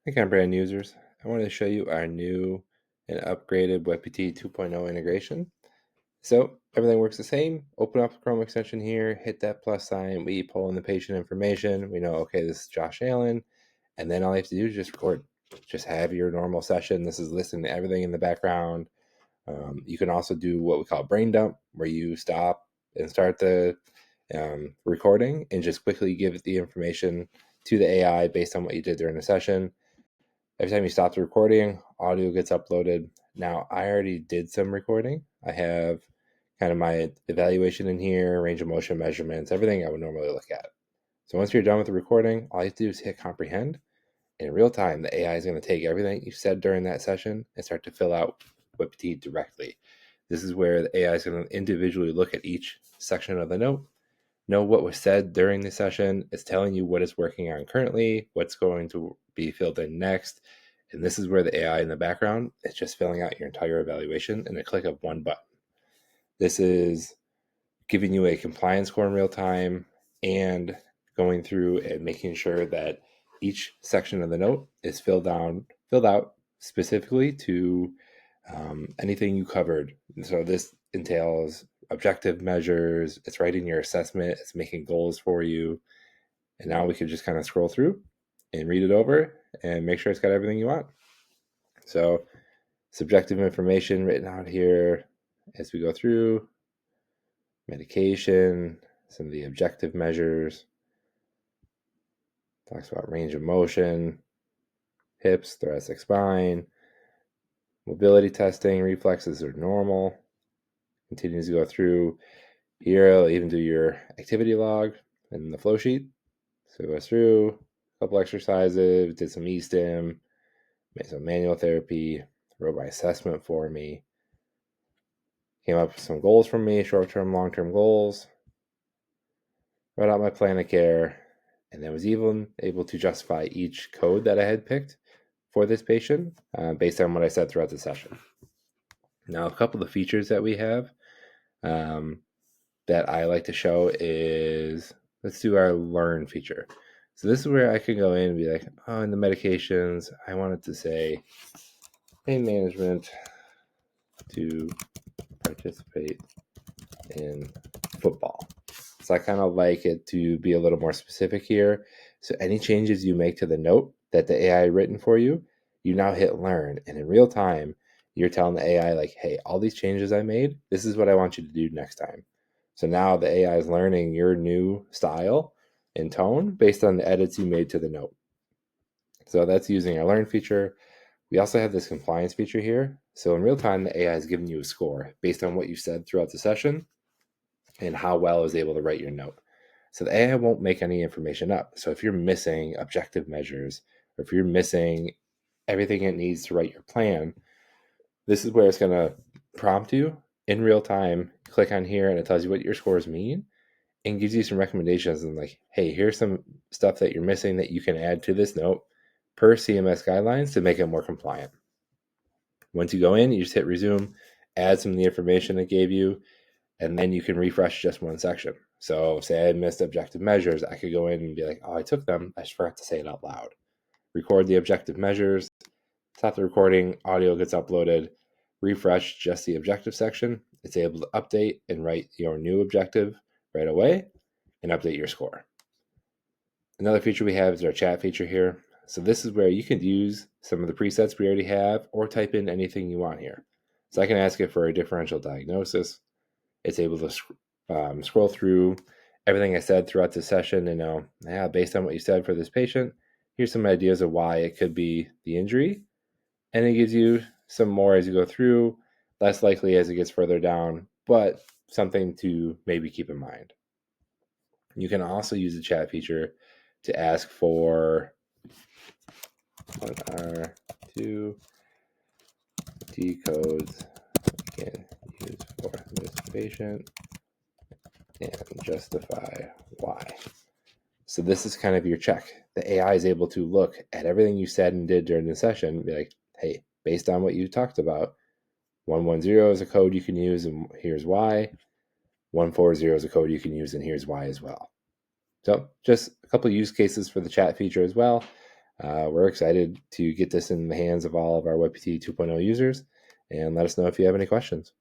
Hey, brand users. I wanted to show you our new and upgraded WebPT 2.0 integration. So everything works the same. Open up the Chrome extension here, hit that plus sign. We pull in the patient information. We know, okay, this is Josh Allen. And then all you have to do is just record. Just have your normal session. This is listening to everything in the background. You can also do what we call brain dump, where you stop and start the recording and just quickly give the information to the AI based on what you did during the session. Every time you stop the recording, audio gets uploaded. Now, I already did some recording. I have kind of my evaluation in here, range of motion measurements, everything I would normally look at. So once you're done with the recording, all you have to do is hit comprehend. In real time, the AI is going to take everything you said during that session and start to fill out WebPT directly. This is where the AI is going to individually look at each section of the note, know what was said during the session. It's telling you what it's working on currently, what's going to be filled in next. And this is where the AI in the background is just filling out your entire evaluation in a click of one button. This is giving you a compliance score in real time and going through and making sure that each section of the note is filled out specifically to anything you covered. So this entails objective measures, it's writing your assessment, it's making goals for you. And now we can just kind of scroll through and read it over and make sure it's got everything you want. So subjective information written out here as we go through, medication, some of the objective measures, talks about range of motion, hips, thoracic spine, mobility testing, reflexes are normal. Continues to go through. Here, I'll even do your activity log and the flow sheet. So it goes through a couple exercises, did some e-stim, made some manual therapy, wrote my assessment for me, came up with some goals for me, short-term, long-term goals, wrote out my plan of care, and then was even able to justify each code that I had picked for this patient based on what I said throughout the session. Now, a couple of the features that we have that I like to show is, let's do our learn feature. So this is where I can go in and be like, oh, in the medications, I wanted to say pain management to participate in football. So I kind of like it to be a little more specific here. So any changes you make to the note that the AI written for you, you now hit learn. And in real time, you're telling the AI like, hey, all these changes I made, this is what I want you to do next time. So now the AI is learning your new style and tone based on the edits you made to the note. So that's using our learn feature. We also have this compliance feature here. So in real time, the AI is giving you a score based on what you said throughout the session and how well it was able to write your note. So the AI won't make any information up. So if you're missing objective measures, or if you're missing everything it needs to write your plan, this is where it's going to prompt you in real time. Click on here and it tells you what your scores mean and gives you some recommendations and like, hey, here's some stuff that you're missing that you can add to this note per CMS guidelines to make it more compliant. Once you go in, you just hit resume, add some of the information it gave you, and then you can refresh just one section. So say I missed objective measures, I could go in and be like, oh, I took them, I just forgot to say it out loud. Record the objective measures, stop the recording, audio gets uploaded, refresh just the objective section. It's able to update and write your new objective right away and update your score. Another feature we have is our chat feature here. So this is where you can use some of the presets we already have or type in anything you want here. So I can ask it for a differential diagnosis. It's able to scroll through everything I said throughout the session and know, based on what you said for this patient, here's some ideas of why it could be the injury. And it gives you some more as you go through, less likely as it gets further down, but something to maybe keep in mind. You can also use the chat feature to ask for what are two T codes we can use for this patient and justify why. So this is kind of your check. The AI is able to look at everything you said and did during the session and be like, hey, based on what you talked about, 110 is a code you can use and here's why. 140 is a code you can use and here's why as well. So just a couple of use cases for the chat feature as well. We're excited to get this in the hands of all of our WebPT 2.0 users, and let us know if you have any questions.